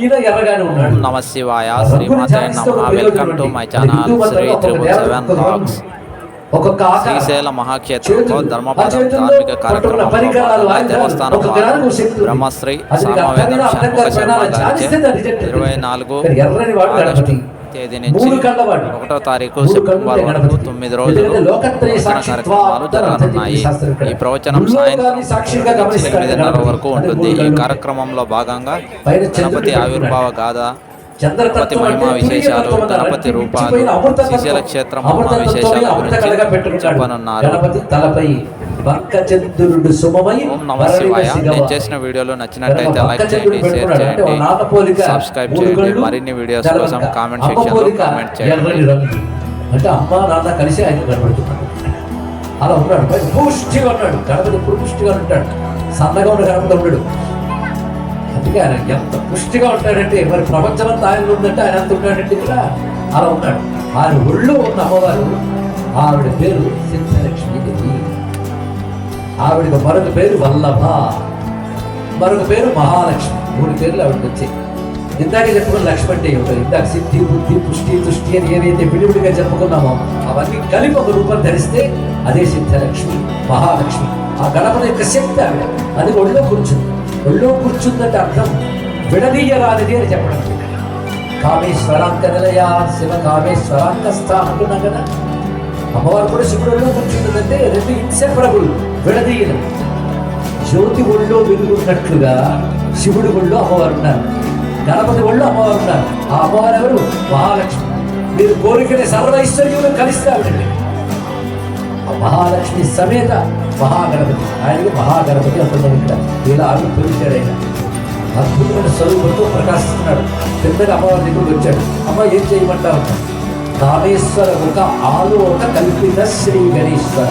ఈయన ఎర్రగానే ఉన్నాడు. నమ శివాయ, శ్రీమాతే నమః. Welcome to my channel Shri 777 blogs. శ్రీశైల మహాక్షేత్రంలో ధర్మపదం ధార్మిక కార్యక్రమం దేవస్థానం వారు బ్రహ్మశ్రీ సామవేదం షణ్ముఖ శర్మ గారిచే 24 ఆగస్టు తేదీ నుంచి 1వ తారీఖు సెప్టెంబర్ వరకు 9 రోజులు ప్రవచన కార్యక్రమాలు జరగనున్నాయి. ఈ ప్రవచనం సాయంత్రం 8:30 వరకు ఉంటుంది. ఈ కార్యక్రమంలో భాగంగా గణపతి ఆవిర్భావ గాథ, గణపతి మహిమా విశేషాలు, గణపతి రూపాలు, శ్రీశైల క్షేత్ర మహిమా విశేషాల గురించి చెప్పనున్నారు. ఓం నమ శివాయ. నేను చేసిన వీడియోలు నచ్చినట్టయితే లైక్ చేయండి, షేర్ చేయండి, సబ్స్క్రైబ్ చేయండి. మరిన్ని వీడియోస్ కోసం కామెంట్ సెక్షన్లో కామెంట్ చేయండి. అంటే అమ్మ నాన్న కలిసి ఆయన కనబడుతున్నాడు. అలా ఉన్నాడు, పుష్టిగా ఉన్నాడు. గణపతి ఎప్పుడు పుష్టిగా ఉంటాడు, సన్నగా ఉన్న గణపతి ఉన్నాడు. అందుకే ఆయన ఎంత పుష్టిగా ఉంటాడంటే, మరి ప్రపంచమంతా ఆయన ఉందంటే ఆయన ఎంత ఉంటాడంటే కూడా అలా ఉన్నాడు. ఆయన ఒళ్ళో ఉన్న అమ్మవారు, ఆవిడ పేరు సిద్ధలక్ష్మీదేవి. ఆవిడకి మరొక పేరు వల్లభ, మరొక పేరు మహాలక్ష్మి. 3 పేర్లు ఆవిడకి వచ్చాయి. ఇందాకే చెప్పుకున్న లక్ష్మి అంటే ఏమిటో, ఇందాక సిద్ధి, బుద్ధి, పుష్టి, తుష్టి అని ఏవైతే విడివిడిగా చెప్పుకున్నామో అవన్నీ కలిపి ఒక రూపం ధరిస్తే అదే సిద్ధలక్ష్మి, మహాలక్ష్మి. ఆ గణపతి యొక్క శక్తి ఆవిడ. అది ఒళ్ళో కూర్చుంది. ఒళ్ళో కూర్చుందంటే అర్థం విడదీయరానిది అని చెప్పడం. కామేశ్వరాంక నిలయ శివ కామేశ్వరాంకస్థ అంటున్నాం కదా. అమ్మవారు కూడా శివుడు ఒళ్ళో కూర్చుంటుందంటే 2 ఇన్సెపరబుల్, విడదీయడం. జ్యోతి ఒళ్ళో వెలుగున్నట్లుగా శివుడు ఒళ్ళో అమ్మవారు ఉన్నారు, గణపతి ఒళ్ళో అమ్మవారు ఉన్నారు. ఆ అమ్మవారు ఎవరు? మహాలక్ష్మి. మీరు కోరికని సర్వైశ్వర్యులు కలిస్తే ఆవిడండి. ఆ మహాలక్ష్మి సమేత మహాగణపతి. ఆయనకి మహాగణపతి అంటున్నాడు. ఇక్కడ ఇలా ఆవిర్భవించాడు. ఆయన అద్భుతమైన స్వరూపంతో ప్రకాశిస్తున్నాడు. పెద్దగా అమ్మవారి దగ్గరికి వచ్చాడు. అమ్మ ఏం చేయమంటావు? కామేశ్వర ముఖ ఆలోక కల్పిత శ్రీ గణేశ్వర.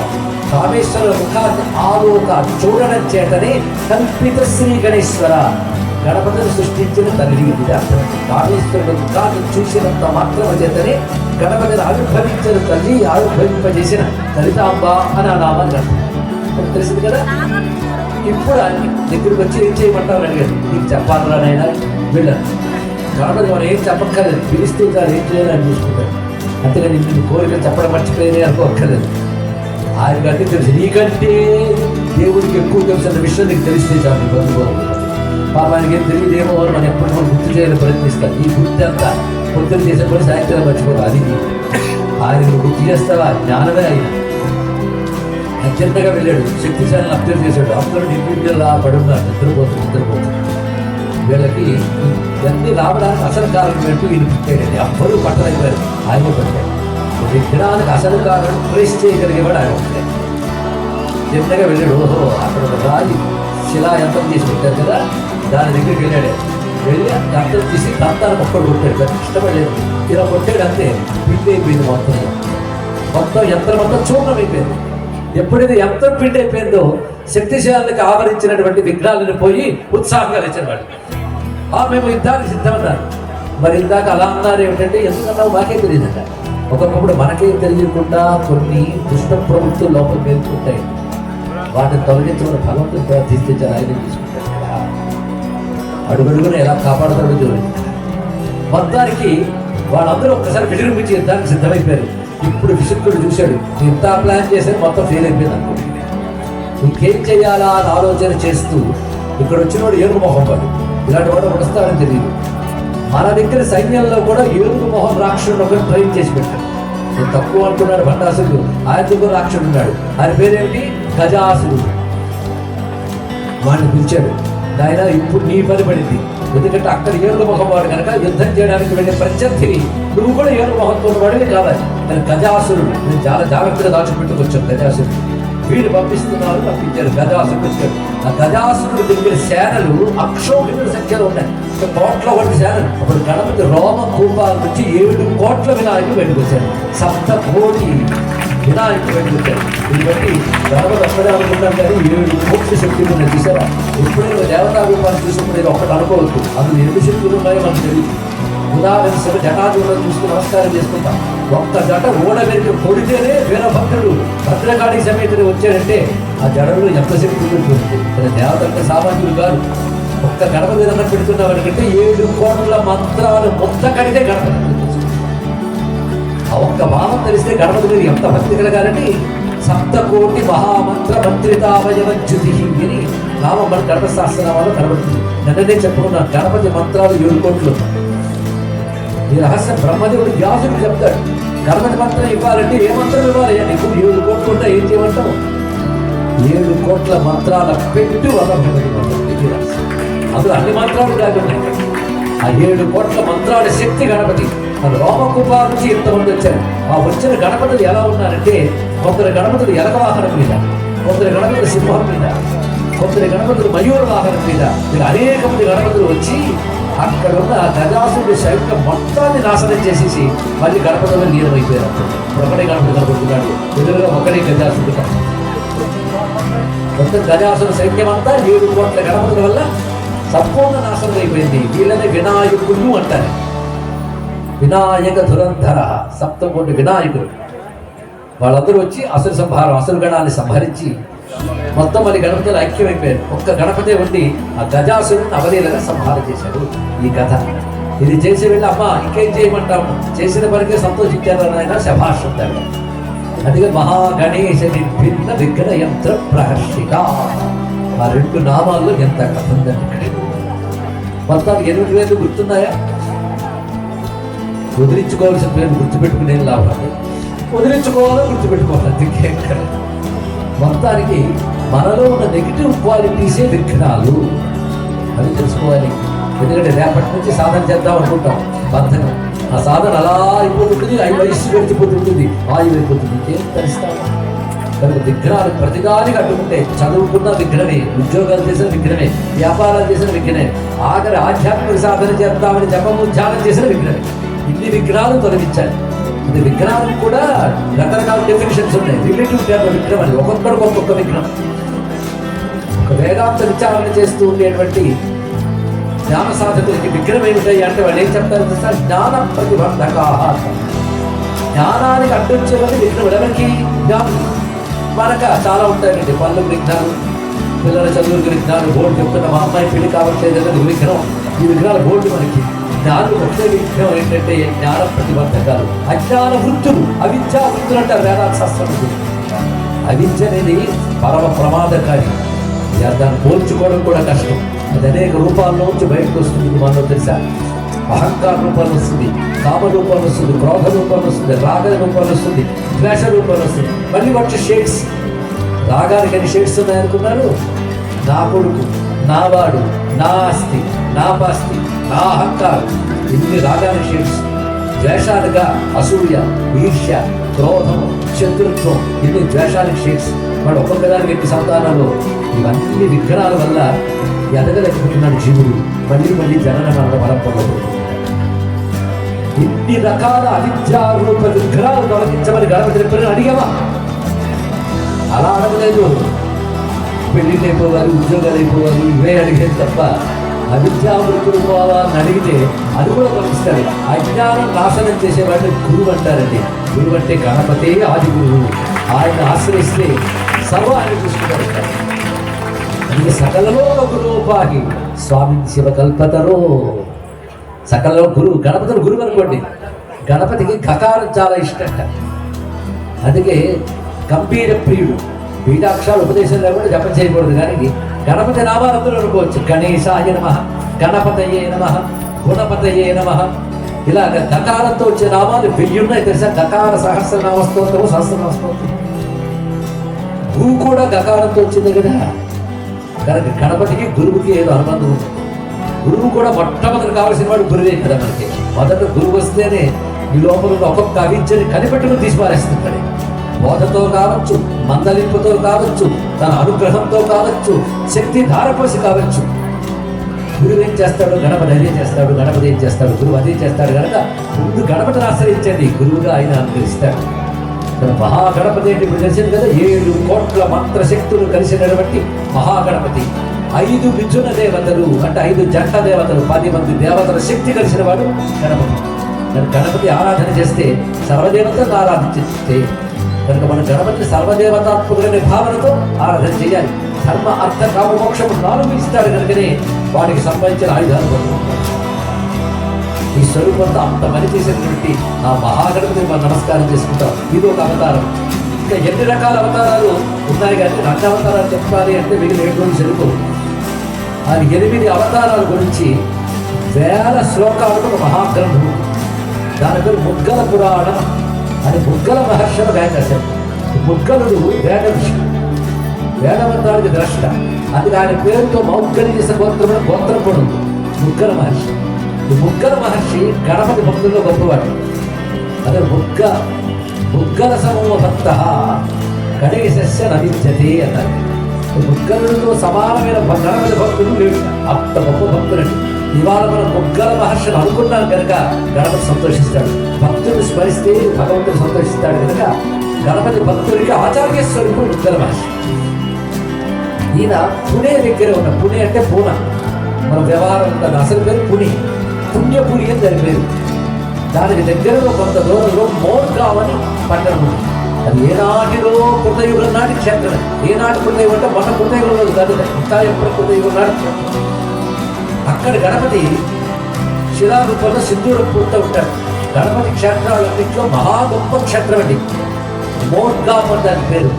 కామేశ్వర ముఖాన్ని ఆలోక చూడడం చేతనే కల్పిత శ్రీ గణేశ్వర. గణపతిని సృష్టించిన తల్లి ఇది అర్థం. కామేశ్వరుడు ముఖాన్ని చూసినంత మాత్రం చేతనే గణపతిని ఆవిర్భవించిన తల్లి, ఆవిర్భవింపజేసిన లలితాంబ అని ఆ నామాన్ని అర్థం. తెలిసింది కదా. ఇప్పుడు ఆయన దగ్గరికి వచ్చి ఏం చేయమంటారు అడిగారు. నీకు చెప్పాలరా నాయన వెళ్ళాను. గణపతి మనం ఏం చెప్పక్కర్లేదు, పిలిస్తే చాలు ఏం చేయాలని చూసుకుంటారు. అంతేగాని నేను కోరికలు చెప్పడం మర్చిపోయినా అనుకోక్కర్లేదు. ఆయన కంటే తెలుసు, నీకంటే దేవుడికి ఎక్కువ తెలుసు అన్న విషయం నీకు తెలిస్తే చాలు. బంధువులు పాపానికి ఏం తెలియదేమో అని మనం ఎప్పుడు మనం గుర్తు చేయాలని ప్రయత్నిస్తాం. ఈ గుర్తు అంతా పొద్దున చేసే పని సాయంత్రం మర్చిపోతాం. అది ఆయన గుర్తు చేస్తావా? జ్ఞానమే ఆయన. అత్యంతగా వెళ్ళాడు, శక్తిశాలను అబ్జర్వ్ చేశాడు. అందరూ నిర్విద్యలా పడున్నారు, నిద్రపోతుంది. వీళ్ళకి ఇవన్నీ రావడానికి అసలు కారణం ఏంటో ఈయన పుట్టాడండి. అబ్బరు పట్టలేకపోయారు, ఆయన పట్టాడు. విఘ్నానికి అసలు కారణం ట్రేస్ చేయగలిగేవాడు ఆయన ఉంటాడు. చిన్నగా వెళ్ళాడు. ఓహో, అక్కడ ఒక రాయి శిలా యంత్రం చేసి పెట్టారు కదా, దాని దగ్గరికి వెళ్ళాడు. వెళ్ళి యంత్రం తీసి దంతాన్ని మొక్కడు కొట్టాడు. దానికి ఇష్టపడలేదు. ఇలా కొట్టాడు అంతే, పిండి అయిపోయింది. మొత్తం యంత్రం అంతా చూర్ణం అయిపోయింది. ఎప్పుడైతే యంత్రం పిండి అయిపోయిందో శక్తిశాలకు ఆవరించినటువంటి విఘ్నాలను పోయి ఉత్సాహంగా లేచేవాడు. మేము యుద్ధానికి సిద్ధమన్నారు. మరి ఇందాక అలా అన్నారు ఏమిటంటే, ఎందుకన్నావు మాకే తెలియదట. ఒకప్పుడు మనకే తెలియకుండా కొన్ని దుష్ట ప్రవృత్తులు లోపల పేర్కొంటాయి. వాటిని తొలగించమని భగవంతుని ప్రార్థిస్తే ఆయన తీసుకుంటాడు. అడుగడుగున ఎలా కాపాడతాడు చూడండి. మొత్తానికి వాళ్ళందరూ ఒక్కసారి విజృంభించి యుద్ధానికి సిద్ధమైపోయారు. ఇప్పుడు విశుద్ధుడు చూశాడు, ఇంత ప్లాన్ చేసేది మొత్తం ఫెయిల్ అయిపోయింది అనుకో. ఇంకేం చేయాలా అని ఆలోచన చేస్తూ ఇక్కడ వచ్చిన వాడు ఏనుగు మొహం వాడు. ఇలాంటి వాడు వస్తాడని తెలియదు. మన దగ్గర సైన్యంలో కూడా ఏనుగు మొహం రాక్షసుడు ఒకటి ట్రైన్ చేసి పెట్టాడు. నేను తక్కువ అనుకున్నాడు భండాసుడు. ఆయన దగ్గర రాక్షసుడు ఉన్నాడు. ఆయన పేరేమిటి? గజాసురుడు. వాడిని పిలిచాడు. ఆయన ఇప్పుడు నీ పని పడింది. ఎందుకంటే అక్కడ ఏనుగు మొహం వాడు కనుక యుద్ధం చేయడానికి వెళ్ళే ప్రత్యర్థిని నువ్వు కూడా ఏనుగు మొహంతో వాడిని కావాలి. కానీ గజాసురుడు నేను చాలా జాగ్రత్తగా దాచిపెట్టుకొచ్చాను. గజాసురుడు వీడు పంపించారు. గజాసురుడు వచ్చాడు. ఆ గజాసురుడు దగ్గర సేనలు అక్షోహిణుల సంఖ్యలో ఉన్నాయి. కోట్ల వంటి సేనలు. అప్పుడు గణపతి రోమ కూపాల నుంచి 7 కోట్ల వినాయకులు వెళ్ళిపోయారు. 7 కోటి వినాయకులు వెళ్ళిపోయారు. దీన్ని బట్టి గణపతి ఒక్కడే అనుకుంటాం కానీ 7 కోట్ల శక్తులు ఉన్నాయి. చూసారా? ఎప్పుడైనా దేవతా రూపాన్ని చూసుకునేది ఒక్కటి అనుకోవద్దు. అందులో ఎన్ని శక్తులు ఉన్నాయో మనకు తెలియదు. ఉదాహరణ జటాజులను చూసుకుని నమస్కారం చేసుకుంటాం. ఒక్క జట ఓడబెరికి కొడితేనే వీరభద్రుడు భద్రకాళి సమేతుడు వచ్చాడంటే ఆ జడలో ఎంత శక్తి ఉంటుంది. దేవత అంటే సామాన్యులు కాదు. ఒక్క గణపతి దండం పెడుతున్నాం అనుకంటే 7 కోట్ల మంత్రాలు మొత్తం కడితే గణపతి. ఆ ఒక్క భావం తెలిస్తే గణపతి మీద ఎంత భక్తి కలగాలని 7 కోటి మహామంత్ర మంత్రితావయవజ్యుతి అని నామం మన గణపతి శాస్త్రనామాలో కనబడుతుంది. నిన్ననే చెప్పుకున్నాను, గణపతి మంత్రాలు 7 కోట్లు. ఈ రహస్యం బ్రహ్మదేవుడు వ్యాసుడు చెప్తాడు. గణపతి మంత్రం ఇవ్వాలంటే ఏ మంత్రం ఇవ్వాలి? నీకు 7 కోట్లు ఉంటే ఏం చేయమంటావు? 7 కోట్ల మంత్రాల పెట్టు వల్ల అందులో అన్ని మంత్రాలు కాకుండా ఆ 7 కోట్ల మంత్రాల శక్తి గణపతి. మన రోమకుపా నుంచి ఇంతమంది వచ్చారు. ఆ వచ్చిన గణపతులు ఎలా ఉన్నారంటే, కొందరు గణపతులు ఎలక వాహనం మీద, కొందరు గణపతులు సింహం మీద, కొందరు గణపతులు మయూర వాహనం మీద, ఇలా అనేక మంది గణపతులు వచ్చి అక్కడ ఉన్న గజాసుడి శైలిక మొత్తాన్ని నాశనం చేసేసి మళ్ళీ గణపతులు లీనమైపోయారు. ఒకటే గణపతి కనబడుతున్నాడు, ఎదురుగా ఒకటే గజాసుడి. మొత్తం గజాసుడి సైన్యం అంతా 7 కోట్ల గణపతుల వల్ల సంపూర్ణ నాశనం అయిపోయింది. వీళ్ళని వినాయకుడు అంటారు. వినాయక ధురంధర 7 కోటి వినాయకుడు. వాళ్ళందరూ వచ్చి అసురు సంహారం, అసురు గణాన్ని సంహరించి మొత్తం మళ్ళీ గణపతులు ఐక్యమైపోయారు. ఒక్క గణపతి ఉండి ఆ గజాసురుని అవలీలగా సంహారం చేశారు. ఈ కథ ఇది చేసి వెళ్ళి అమ్మ ఇంకేం చేయమంటాము, చేసిన పనికే సంతోషించారు ఆయన శభాష్ అంటారు. అందుకే మహాగణేశ నిర్భిన్న విఘ్న యంత్ర ప్రహర్షిత. ఆ 2 నామాల్లో ఎంత కథ ఉందండి. మొత్తానికి 8 వేలు గుర్తున్నాయా? వదిలించుకోవాల్సిన పేరు గుర్తుపెట్టుకునే లాభం, వదిలించుకోవాలో గుర్తుపెట్టుకోవాలి. అందుకే మొత్తానికి మనలో ఉన్న నెగిటివ్ క్వాలిటీసే విఘ్నాలు, అవి తెలుసుకోవాలి. ఎందుకంటే రేపటి నుంచి సాధన చేద్దాం అనుకుంటాం, బద్ధకం. ఆ సాధన అలా అయిపోతుంది, వయస్సు గడిచిపోతుంటుంది, ఆయువు అయిపోతుంది, ఇంకేం తెలుస్తాం. కనుక విఘ్నాలు ప్రతిదానికి అడ్డుకుంటే చదువుకున్న విఘ్నమే, ఉద్యోగాలు చేసిన విఘ్నమే, వ్యాపారాలు చేసిన విఘ్నమే, ఆఖరి ఆధ్యాత్మిక సాధన చేద్దామని జపము ధ్యానం చేసిన విఘ్నమే. ఇన్ని విఘ్నాలు తొలగించాలి. ఇది విఘ్నాలకు కూడా రకరకాల డెఫినేషన్స్ ఉన్నాయి. రిలేటివ్ టర్మ్ విఘ్నం అని ఒక్కొక్కరికి ఒక్కొక్క విఘ్నం. ఒక వేదాంత విచారణ చేస్తూ ఉండేటువంటి జ్ఞాన సాధకులకి విఘ్నం ఏమిటాయి అంటే వాళ్ళు ఏం చెప్తారు తెలుసా? జ్ఞాన ప్రతిబంధకాహ. జ్ఞానానికి అడ్డొచ్చేవాళ్ళు విఘ్నములు. ఎవరికి? జ్ఞానం. మనక చాలా ఉంటాయండి. పనులకు విఘ్నాలు, పిల్లల చదువులకు విఘ్నాలు, బోర్డు చెప్తున్న మా అమ్మాయి పెళ్లి కావట్లేదు అన్నది విఘ్నం. ఈ విఘ్నాలు బోర్డు మనకి. జ్ఞానం ఒకే విఘ్నం ఏంటంటే జ్ఞాన ప్రతిబంధకాలు, అజ్ఞాన వృత్తులు, అవిద్యా వృత్తులు అంటారు వేదాంత శాస్త్రం. అవిద్య అనేది పరమ ప్రమాదకారి. దాన్ని పోల్చుకోవడం కూడా కష్టం. అది అనేక రూపాల్లో నుంచి బయటకు వస్తుంది. మనలో తెలుసా? అహంకార రూపాలు వస్తుంది, కామ రూపాలు వస్తుంది, క్రోధ రూపాలు వస్తుంది, రాగ రూపాలు వస్తుంది, ద్వేష రూపాలు వస్తుంది. మళ్ళీ వచ్చే షేడ్స్. రాగానికి ఎన్ని షేడ్స్ ఉన్నాయనుకున్నారు? నా కొడుకు, నా వాడు, నా ఆస్తి, నా పాస్తి, నా అహంకారం, ఇన్ని రాగానికి షేడ్స్. ద్వేషాలుగా అసూయ, ఈర్ష్య, క్రోధం, శత్రుత్వం, ఇన్ని ద్వేషానికి షేడ్స్. వాడు ఒక్కొక్కదానికి ఎన్ని సంతానాలు. ఇవన్నీ విఘ్నాల వల్ల ఎదగలేకపోతున్నాడు జీవుడు. మళ్ళీ మళ్ళీ జనన మరణ బలం పొందకూడదు. ఇన్ని రకాల అవిద్యారూప విఘ్నాలు తొలగించమని గణపతి ఎప్పుడైనా అడిగావా? అలా అడగలేదు. పెళ్లిళ్ళు అయిపోవాలి, ఉద్యోగాలు అయిపోవాలి, ఇవే అడిగేది తప్ప అవిద్యావృత్తులు పోవాలని అడిగితే అది కూడా తొలగిస్తాడు. అజ్ఞానం నాశనం చేసేవాడిని గురువు అంటారండి. గురువు అంటే గణపతి ఆది గురువు. ఆయన ఆశ్రయిస్తే సర్వాన్ని చూసుకుంటారు. అందుకే సకలలో గురువుపాకి స్వామి శివకల్పతలో. సకలలో గురువు, గణపతిని గురువు అనుకోండి. గణపతికి గకారం చాలా ఇష్టంట. అందుకే గంభీర ప్రియుడు. బీజాక్షరాలు ఉపదేశం లేకుండా జపం చేయకూడదు. కానీ గణపతి నామాలందరూ అనుకోవచ్చు. గణేశాయ నమః, గణపతయే నమః, గుణపతయే నమః. ఇలాగ గకారంతో వచ్చే నామాలు 1000 ఉన్నాయి తెలుసా? గకార సహస్రనామ స్తోత్రము, సహస్రనామ స్తోత్రం. గురువు కూడా గకారంతో వచ్చింది కదా. కనుక గణపతికి గురువుకి ఏదో అనుబంధం ఉంది. గురువు కూడా మొట్టమొదటి కావాల్సిన వాడు గురువే కదా. మనకి మొదట గురువు వస్తేనే ఈ లోపల ఒక్కొక్క అవిద్యని కనిపెట్టుకుని తీసిపారేస్తున్నాడు. బోధతో కావచ్చు, మందలింపుతో కావచ్చు, తన అనుగ్రహంతో కావచ్చు, శక్తి ధారపోసి కావచ్చు. గురువు ఏం చేస్తాడు? గణపతి అదే చేస్తాడు. గణపతి ఏం చేస్తాడు? గురువు అదే చేస్తాడు. కనుక ముందు గణపతిని ఆశ్రయించండి, గురువుగా ఆయన అనుగ్రహిస్తాడు. మహాగణపతి ఏంటి? ఇప్పుడు తెలిసింది కదా, 7 కోట్ల మంత్రశక్తులు కలిసినటువంటి మహాగణపతి. 5 మిథున దేవతలు అంటే 5 జంట దేవతలు, 10 మంది దేవతల శక్తి కలిసిన వాడు గణపతి. గణపతి ఆరాధన చేస్తే సర్వదేవతలను ఆరాధించే. కనుక మన గణపతి సర్వదేవతాత్మకులనే భావనతో ఆరాధన చేయాలి. ధర్మ, అర్థ, కామ, మోక్షము 4 ఇస్తాడు. కనుకనే వాటికి సంబంధించిన ఆయుధాలు పట్టుకుంటారు. ఈ స్వరూపంతో అంత పని చేసినటువంటి ఆ మహాగణపతిని మనం నమస్కారం చేసుకుంటాం. ఇది ఒక అవతారం. ఇంకా ఎన్ని రకాల అవతారాలు ఉన్నాయి కానీ 2 అవతారాలు చెప్పాలి అంటే మిగిలిన 7 రోజులు సరిపోవు. అది 8 అవతారాల గురించి వేల శ్లోకాలకు ఒక మహాగ్రంథం. దాని పేరు ముద్గల పురాణం అని ముద్గల మహర్షులు గాయన రాశారు. ముద్గలుడు వేదవంతానికి ద్రష్ట. అందుకే ఆయన పేరుతో మౌద్గలి చేసిన గోత్రం కూడా ఉంది, ముద్గల మహర్షి. ఈ ముద్గల మహర్షి గణపతి భక్తుల్లో గొప్పవాడు. అదే ముద్గల సమూహ భక్త గణేశస్య నవిద్యతే అన్నారు. ముద్గలుడితో సమానమైన గణపతి భక్తులు లేవు, అంత గొప్ప భక్తులండి. ఇవాళ మనం ముద్గల మహర్షిని అనుకున్నాం కనుక గణపతి సంతోషిస్తాడు. భక్తుడిని స్మరిస్తే భగవంతుడు సంతోషిస్తాడు కనుక గణపతి భక్తుడికి ఆచార్య స్వరూపుడు ముద్గల మహర్షి. ఈయన పుణే దగ్గర ఉన్న, పుణే అంటే పూనా, మన వ్యవహారం ఉంటుంది. అసలు పేరు పుణి, పుణ్యపురి అని దాని పేరు. దానికి దగ్గరలో కొంత దూరంలో మోర్గావ్ అని పట్టణం ఉంది. అది ఏనాటిలో కృతయుగం నాటి క్షేత్రం. ఏనాటి కృతయుగం అంటే మన కృతయుగంలో కాదు, ఇంకా ఎప్పుడు కృతయుగం నాటి. అక్కడ గణపతి శిలారూపంలో సింధూరం పూర్తి ఉంటాడు. గణపతి క్షేత్రాలన్నింటిలో మహా గొప్ప క్షేత్రం అండి మోర్గావ్ అని దాని పేరు.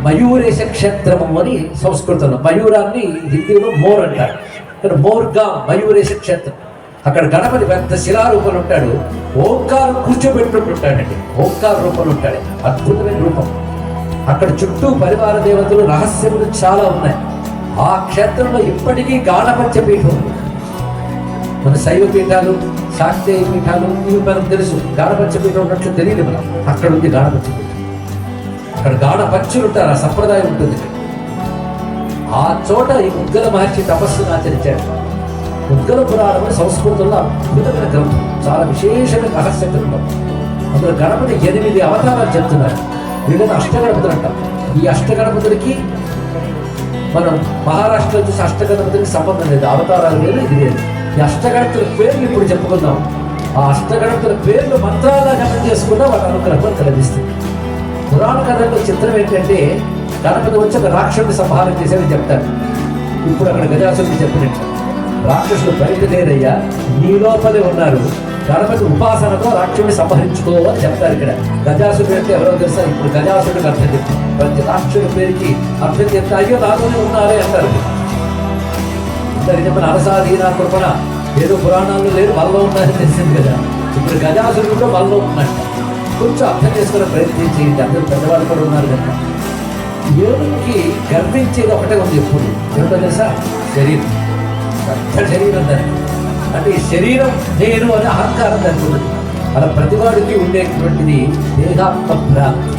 మయూరేశ క్షేత్రము అని సంస్కృతంలో, మయూరాన్ని హిందీలో మోర్ అంటారు. ఇక్కడ మోర్గావ్ మయూరేశ క్షేత్రం. అక్కడ గణపతి పెద్ద శిలారూపంలో ఉంటాడు. ఓంకారం కూర్చోబెట్టుంటాడండి, ఓంకార రూపంలో ఉంటాడు. అద్భుతమైన రూపం. అక్కడ చుట్టూ పరివార దేవతలు రహస్యములు చాలా ఉన్నాయి. ఆ క్షేత్రంలో ఇప్పటికీ గాణపత్య పీఠం ఉంది. మన శైవ పీఠాలు, శాక్తేయ పీఠాలు ఇవి మనకు తెలుసు. గాణపత్య పీఠం ఉన్నట్లు తెలియదు మనం. అక్కడ ఉంది గాణపత్య పీఠం. అక్కడ గాణపత్యులు ఉంటారు, ఆ సంప్రదాయం ఉంటుంది. ఆ చోట ఈ ముద్గల మహర్షి తపస్సును ఆచరించాడు. ముద్గల పురాణం సంస్కృతంలో అద్భుతమైన గ్రంథం, చాలా విశేషమైన రహస్య గ్రంథం. అందులో గణపతి 8 అవతారాలు చెప్తున్నారు. వీళ్ళని అష్టగణపతులు అంటాం. ఈ అష్టగణపతులకి మనం మహారాష్ట్రలో చూసి అష్టగణపతులకి సంబంధం లేదు, అవతారాలు లేదు, ఇది లేదు. ఈ అష్టగణపతుల పేర్లు ఇప్పుడు చెప్పుకుందాం. ఆ అష్టగణపతుల పేర్లు మంత్రాలుగా జపం చేసుకుంటే వాటి అనుగ్రహం కలిగిస్తుంది. పురాణ కథల్లో చిత్రం ఏంటంటే గణపతి వచ్చి ఒక రాక్షసుని సంహారం చేసేది చెప్తారు. ఇప్పుడు అక్కడ గజాసురుడికి చెప్పినట్టు రాక్షసులు బయట లేరయ్యా, నీ లోపలే ఉన్నారు. గణపతి ఉపాసనతో రాక్షసుని సంహరించుకో అని చెప్తారు. ఇక్కడ గజాసురుడు అంటే ఎవరో తెలుసా? ఇప్పుడు గజాసురుడికి అర్థం చెప్తారు. ప్రతి రాక్షసుడి పేరుకి అర్థం చెప్తే అయ్యో నాతోనే ఉన్నారే అంటారు. అందరికి చెప్పిన అరసాదీనా కృపణ ఏదో పురాణాల్లో లేదు, మనలో ఉన్నారని తెలిసింది కదా. ఇప్పుడు గజాసురుడు కూడా మనలో ఉన్నట్ట. కొంచెం అర్థం చేసుకునే ప్రయత్నం చేయండి. అందరూ పెద్దవాళ్ళు కూడా ఉన్నారు కనుక. ఏనుగుకి గర్వించేది ఒకటే ఉంది ఎప్పుడు, ఏమిటో తెలుసా? శరీరం, పెద్ద శరీరం దానికి. అంటే ఈ శరీరం నేను అనే అహంకారం దానికి ఉంటుంది. అలా ప్రతివాడికి ఉండేటువంటిది దేహాత్మభ్రాంతి.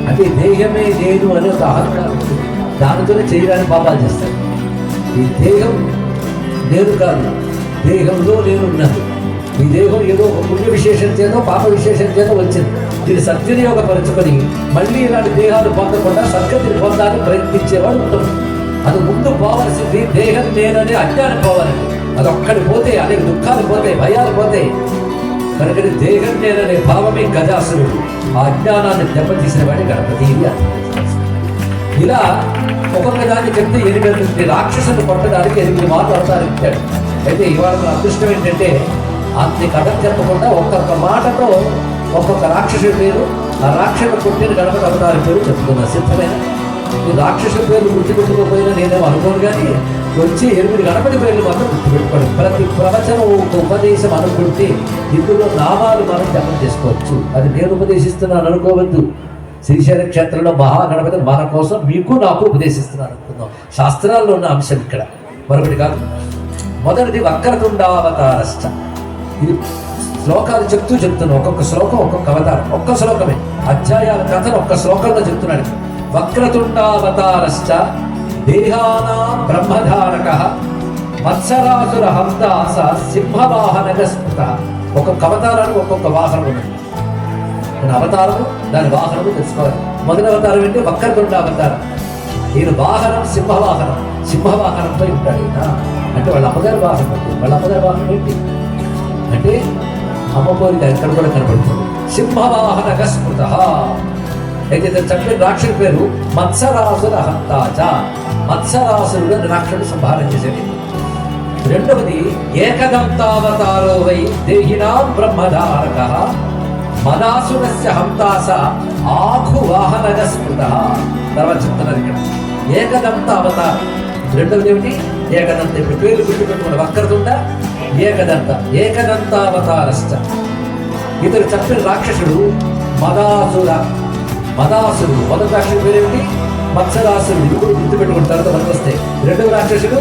అంటే దేహమే నేను అనే ఒక అహంకారం ఉంటుంది. దానితోనే శరీరాన్ని పాపాలు చేస్తాడు. ఈ దేహం నేను కాదు, దేహంలో నేనున్నాను. ఈ దేహం ఏదో ఒక పుణ్య విశేషం చేత పాప విశేషం చేత వచ్చింది. దీన్ని సద్వినియోగపరచుకొని మళ్ళీ ఇలాంటి దేహాలు పొందకుండా సద్గతిని పొందాలని ప్రయత్నించేవాడు ఉంటుంది. అది ముందు పోవలసింది దేహం నేననే అజ్ఞానం పోవాలండి. అది ఒక్కడి పోతే అనేక దుఃఖాలు పోతాయి, భయాలు పోతాయి. కనుక దేహం నేననే భావమే గజాసురుడు. ఆ అజ్ఞానాన్ని దెబ్బతీసిన వాడి గణపతి. ఇలా ఒక్కొక్క దాన్ని చెప్తే 8 రాక్షసులు కొట్టడానికి 8 మార్లు అవతారం ఇచ్చాడు. అయితే ఇవాళ మన అదృష్టం ఏంటంటే అన్ని కథలు చెప్పకుండా ఒక్కొక్క మాటతో ఒక్కొక్క రాక్షసుడి పేరు, ఆ రాక్షసుడు కొట్టిన గణపతి అవతారం పేరు చెప్తున్నా. సిద్ధమైన ఈ రాక్షసుల పేర్లు గుర్తుపెట్టుకోకపోయినా నేనేమో అనుకోను, కానీ వచ్చి 8 గణపతి పేర్లు మాత్రం గుర్తుపెట్టుకోండి. ప్రతి ప్రవచనం ఒక ఉపదేశం అనుకుంటే ఇందులో నామాలు మనం జపం చేసుకోవచ్చు. అది నేను ఉపదేశిస్తున్నాను అనుకోవద్దు. శ్రీశైల క్షేత్రంలో మహాగణపతి మన కోసం మీకు నాకు ఉపదేశిస్తున్నాను అనుకుందాం. శాస్త్రాల్లో ఉన్న అంశం ఇక్కడ, మరొకటి కాదు. మొదటిది వక్రతుండావతారశ్చ. ఇది శ్లోకాలు చెప్తున్నా. ఒక్కొక్క శ్లోకం ఒక్కొక్క అవతారం, ఒక్క శ్లోకమే. అధ్యాయాల కథను ఒక్క శ్లోకంలో చెప్తున్నాడు. వక్రతుండావతారశ్చ దేహానాం బ్రహ్మధారక మత్సరాసుర హందాస సింహవాహనగ స్మృత. ఒక్కొక్క అవతారానికి ఒక్కొక్క వాహనం ఉన్నది. అవతారము దాని వాహనము తెలుసుకోవాలి. మొదటి అవతారం ఏంటి? వక్రతుండ అవతారం. ఈయన వాహనం సింహవాహనం. సింహవాహనంపై ఉంటాడు ఈయన. అంటే వాళ్ళ అమ్మగారి వాహనం అంటే వాళ్ళ అమ్మగారి వాహనం ఏంటి అంటే అమ్మపోరి ఎక్కడ కూడా కనబడుతుంది. సింహవాహనగ స్మృత. అయితే చెప్పిన రాక్షసుడి పేరు మత్సరాసుర హంతాచ. మత్సరాసురుడు రాక్షసుడు సంహారం చేసేది. రెండవది ఏకదంతావతారో వై దేహినాం బ్రహ్మధారక మదాసురస్య హంతాస ఆఖువాహనగ స్మృత. తర్వాత చెప్తున్నారు ఇక్కడ ఏకదంత అవతారం. రెండవది ఏమిటి? ఏకదంత. ఇప్పుడు పేర్లు గుర్తుపెట్టుకున్న వక్రతుండ ఏకదంత. ఏకదంతావతారశ్చ. ఇతరు చంపిన రాక్షసుడు మదాసుర. మదాసురుడు మొదటి రాక్షసుడు పేరేమిటి? మత్సరాసురుడు. ఇది కూడా గుర్తుపెట్టుకున్న తర్వాత మనకు వస్తాయి. రెండవ రాక్షసుడు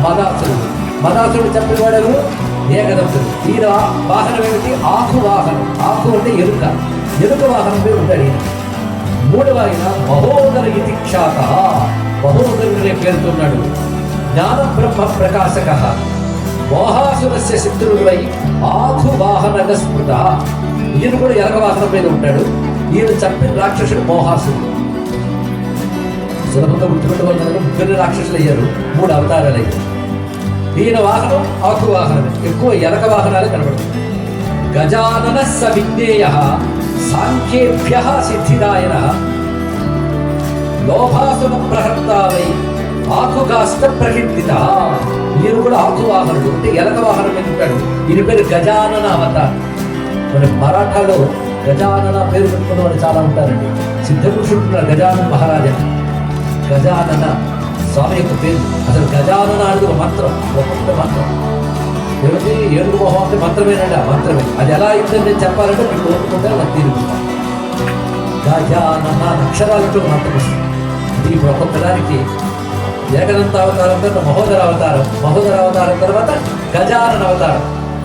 మదాసురుడు. మదాసురుడు చంపిన వాడు ఏకదంతుడు. ఈయన వాహనం ఏమిటి? ఆకు వాహనం. ఆకు అంటే ఎలుక. ఎలుక వాహనం పేరు ఉంటాడు ఈయన. మూడవ ఆయన మహోదర ఇతి ఖ్యాత. మహోదరుడే పేరుతున్నాడు. జ్ఞాన బ్రహ్మ ప్రకాశక మోహాసురస్య శత్రువులై ఆకు వాహనగ స్మృత. ఈయన కూడా ఎలక వాహనం మీద ఉంటాడు. ఈయన చంపిన రాక్షసుడు మోహాసురుడు. సులభంగా గుర్తుపెట్టుకోవాలి. ముగ్గురు రాక్షసులు అయ్యారు, 3 అవతారాలు అయ్యారు. ఈయన వాహనం ఆకు వాహనమే. ఎక్కువ ఎలక వాహనాలు కనబడుతుంది. గజానన సవిజ్ఞేయ సాంఖ్యేభ్య సిద్ధిదాయన లోభాసున ప్రహర్తావై ఆకుగాస్త ప్రకీర్తిత. ఈయన కూడా ఆకు వాహనుడు అంటే ఎలక వాహనం మీద ఉంటాడు. ఈయన పేరు గజానన అవతారం. మన మరాఠాలో గజానన పేరు పెట్టుకున్న వాళ్ళు చాలా ఉంటారండి. సిద్ధపురుషుడు గజానన మహారాజా. గజానన స్వామి యొక్క పేరు. అసలు గజానన అనేది ఒక మంత్రం, ఒక మంత్రం. ఏమిటి? ఏనుగు మొహం అంటే మంత్రమేనండి. ఆ మంత్రమే. అది ఎలా అయిందని నేను చెప్పాలంటే మీకు ఓపుకుంటే నాకు తీరుకుంటా. గజానన అక్షరాలతో మంత్రం వస్తుంది. ఇది ఇప్పుడు ఒక్కొక్క దానికి ఏకదంత అవతారం తర్వాత మహోదర అవతారం, మహోదర అవతారం తర్వాత గజానన అవతారం.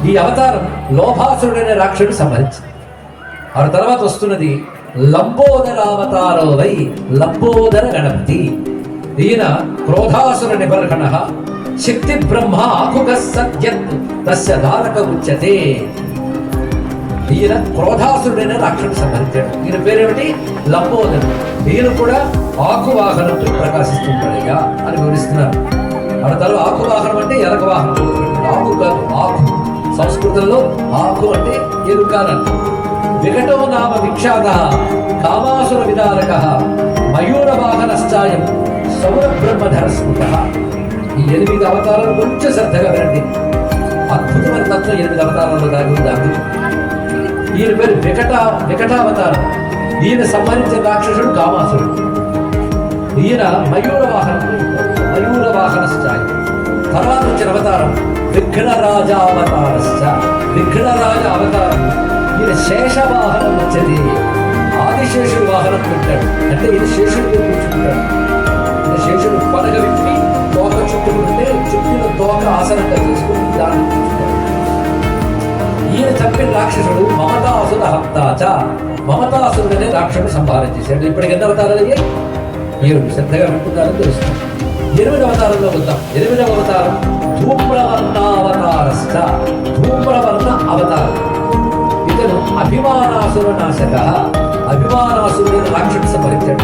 ఈ అవతారం లోభాసురుడైన రాక్షసుడు సంహరించింది. ఆ తర్వాత వస్తున్నది లంబోదర అవతారో వై లంబోదర గణపతి. ఈయన క్రోధాసుర నిబర్హణ శక్తి బ్రహ్మ ఆకుగ సత్యత్ తస్య ధారక ఉచ్యతే. ఈయన క్రోధాసురుడైన రాక్షసుడు సంహరించాడు. ఈయన పేరేమిటి? లంబోదరుడు. ఈయన కూడా ఆకు వాహనంతో ప్రకాశిస్తుంటాడయ్యా అని వివరిస్తున్నారు. ఆ తర్వాత ఆకు వాహనం అంటే ఎలక వాహనం. ఆకు కాదు, ఆకు. సంస్కృతంలో ఆకు అంటే ఎలుక అని అర్థం. వికటో నామ విఖ్యాత కామాసుర విదారక మయూర వాహనశ్చాయం సౌర బ్రహ్మధర స్మృత. ఈ 8 అవతారాలు కొంచెం శ్రద్ధగా వినండి. అద్భుతమైన తత్వం 8 అవతారాల్లో దాగి ఉంది. అందుకు ఈయన పేరు వికటావతారం. ఈయన సంహరించిన రాక్షసుడు కామాసురుడు. ఈయన మయూర వాహనశ్చాయం. తర్వాత వచ్చిన అవతారం విఘ్నరాజ అవతారశ్చ. విఘ్నరాజ అవతారం. ఈయన శేషవాహనం వచ్చేది. ఆదిశేషుడు వాహనం పెట్టాడు. అంటే ఈయన శేషుడు కూర్చుంటాడు. ఈయన శేషుడు పడగ విప్పి తోక చుట్టుకుంటే చుట్టిన తోక ఆసనంగా చేసుకుని దాన్ని కూర్చుంటాడు. ఈయన చంపిన రాక్షసుడు మమతాసుర హంతాచ. మమతాసురుడనే రాక్షసుడు సంహారం చేశాడు. ఇప్పటికి ఎన్ని అవతారాలు అయ్యాయి? 7. శ్రద్ధగా వింటున్నారని తెలుస్తుంది. 8వ అవతారంలో వద్దాం. 8వ అవతారం ధూమ్రవర్ణావతారశ్చ. ధూమ్రవర్ణ అవతారం. ఇతను అభిమానాసుర నాశక. అభిమానాసురుడైన రాక్షసుడు సంహరించాడు.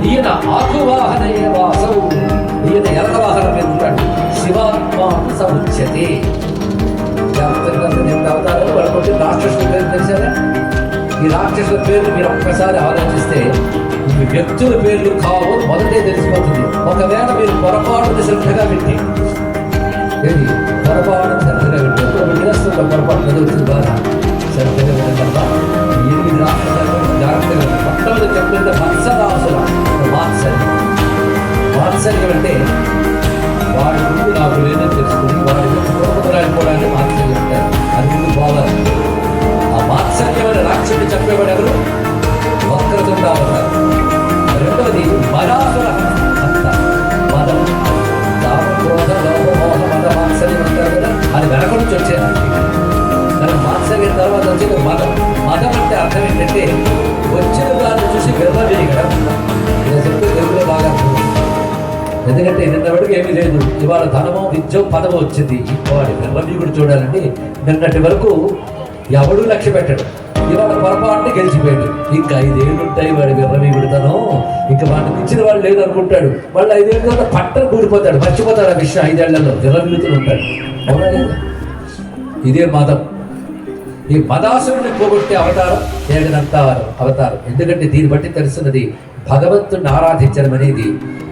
ఈయన ఆకువాహనయ వాసౌ. ఈయన ఎలక వాహనం మీద ఉంటాడు. శివాత్మాను సముచ్యతే. అవతారాలు వాళ్ళకొచ్చిన రాక్షసుల పేరు తెలిసారా? ఈ రాక్షసుల పేర్లు మీరు ఒక్కసారి ఆలోచిస్తే ఈ వ్యక్తుల పేర్లు కావు మొదటే తెలిసిపోతుంది. ఒకవేళ మీరు పొరపాటుని శ్రద్ధగా పెట్టి పొరపాటును శ్రద్ధగా పెట్టి నిరస్తున్న పొరపాటు ఎదుగుతుంది బాగా శ్రద్ధగా వినగలవా? 8 రాక్షసులు జాగ్రత్తగా. మొట్టమొదటి చెప్తుంటే మత్సరాసుర. మాత్సర్యం అంటే వాడి ముందు నాకు లేదని తెలుసుకుని వాడి పూర్వకురాలిపోవడాన్ని మాత్సర్యం అంటారు. అది ముందు పోవాలి. ఆ మాత్సర్యమైన రాక్షసుని చెప్పేవాడు ఎవరు? వక్రతుండ అవతారం. రెండవది మదాసుర హంత. మదం, కామ, క్రోధ, లోభ, మోహ, మద, మాత్సర్యం అంటారు కదా. అది వెనక నుంచి వచ్చేది. కానీ మాత్సర్యం తర్వాత వచ్చేది మదం. మదం అంటే అర్థం ఏంటంటే వచ్చిన దాన్ని చూసి విర్రవీగడం. ఇలా చెప్తే తెలుగులో బాగా ఎందుకంటే నిన్నటికి ఏమీ లేదు. ఇవాళ ధనమో విద్యో పదమో వచ్చింది. వాడి విర్రవీగుడు చూడాలండి. నిన్నటి వరకు ఎవడూ లక్ష్య పెట్టాడు. ఇవాళ పొరపాటుని గెలిచిపోయాడు. ఇంకా 5 ఏళ్ళు ఉంటాయి వాడి విర్రవీగుడుతనం. ఇంకా వాడిని మించిన వాడు లేదు అనుకుంటాడు. వాళ్ళు 5 ఏళ్ళ తర్వాత పట్టణ కూడిపోతాడు. మర్చిపోతాడు ఆ విషయం. 5 ఏళ్లలో విర్రవీగుతూ ఉంటాడు. అవునా లేదా? ఇదే మదం. ఈ మదాసురుని పోగొట్టే అవతారం ఏకదంత అవతారం. ఎందుకంటే దీన్ని బట్టి తెలుస్తున్నది భగవంతుడిని ఆరాధించడం అనేది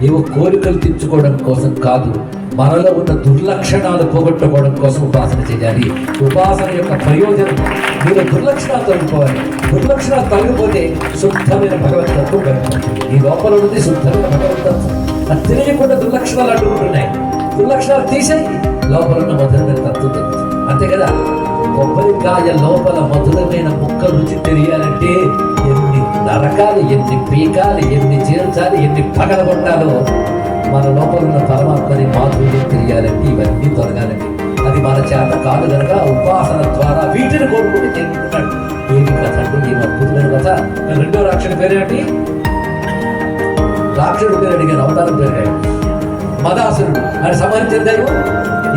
ఏవో కోరికలు తెచ్చుకోవడం కోసం కాదు. మనలో ఉన్న దుర్లక్షణాలు పోగొట్టుకోవడం కోసం ఉపాసన చేయాలి. ఉపాసన యొక్క ప్రయోజనం మీరు దుర్లక్షణాలు తొలగిపోవాలి. దుర్లక్షణాలు తొలగిపోతే శుద్ధమైన భగవతత్వం కలుగుతుంది. ఈ లోపల ఉన్నది శుద్ధమైన భగవతత్వం. అది తెలియకుండా దుర్లక్షణాలు అడ్డుకుంటున్నాయి. దుర్లక్షణాలు తీసేయి, లోపల ఉన్న మధురమైన తత్వం తెలుస్తుంది. అంతే కదా. కొబ్బరికాయ లోపల మధురమైన ముక్క రుచి తెలియాలంటే ఎన్ని నరకాలు, ఎన్ని పీకాలు, ఎన్ని చేర్చాలి, ఎన్ని పగలగొట్టాలో మన లోపల ఉన్న పరమాత్మని మాధుర్యం తెలియాలంటే ఇవన్నీ తొలగాలండి. అది మన చేత కాదు కనుక ఉపాసన ద్వారా వీటిని కోరుకుంటే తెలుగుతున్నాడు. ఏమి కథ అంటే ఏం అద్భుతమైన కథ. రెండో రాక్షసుడి పేరేంటి? రాక్షసుడి పేరు అడిగాను, అవతారం పేరు మదాసురుడు. ఆయన సంహరించిన దైవం